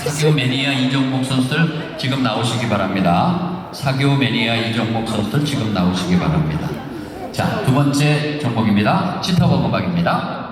사교 매니아 이종목 선수들 지금 나오시기 바랍니다. 사교 매니아 이종목 선수들 지금 나오시기 바랍니다. 자, 두 번째 종목입니다. 치터벅 음악입니다.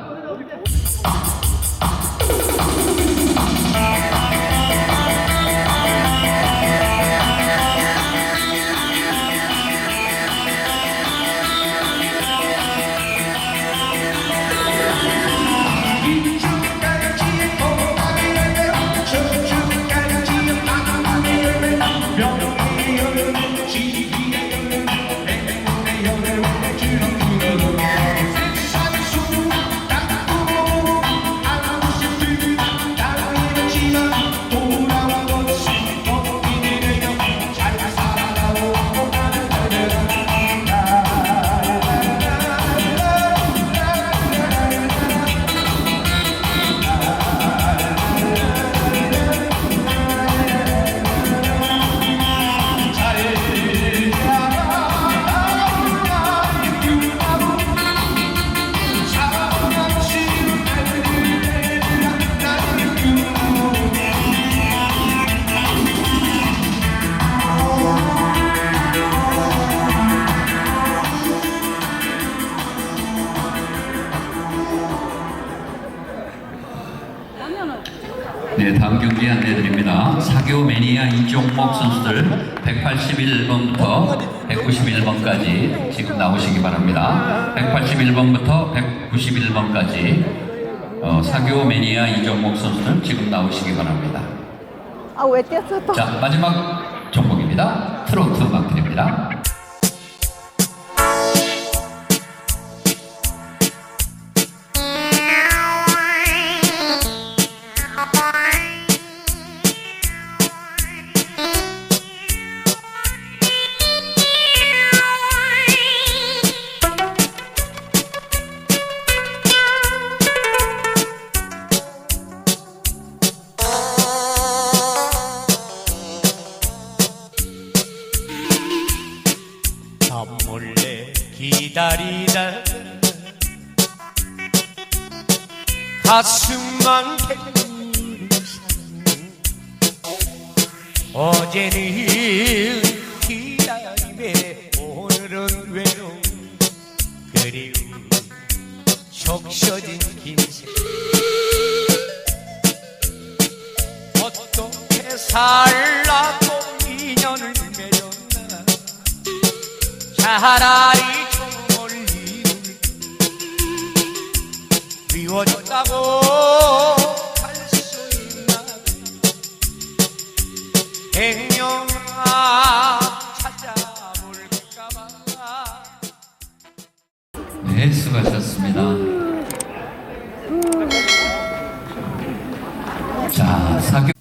네, 다음 경기 안내드립니다. 사교 매니아 이종목 선수들 181번부터 191번까지 지금 나오시기 바랍니다. 181번부터 191번까지 사교 매니아 이종목 선수들 지금 나오시기 바랍니다. 아, 왜 뛰었어 또? 자, 마지막 종목입니다. 트로트 음악 드립니다. 몰래 기다리다 가슴만 캥기는 어제는 기다림에 오늘은 외로움 그리움 적셔진 긴생 어떻게 살라고 인연을 맺었나 차라리 저 멀리 미워졌다고 할 수 있나 백년아 찾아볼까봐. 네, 수고하셨습니다. 자, 사교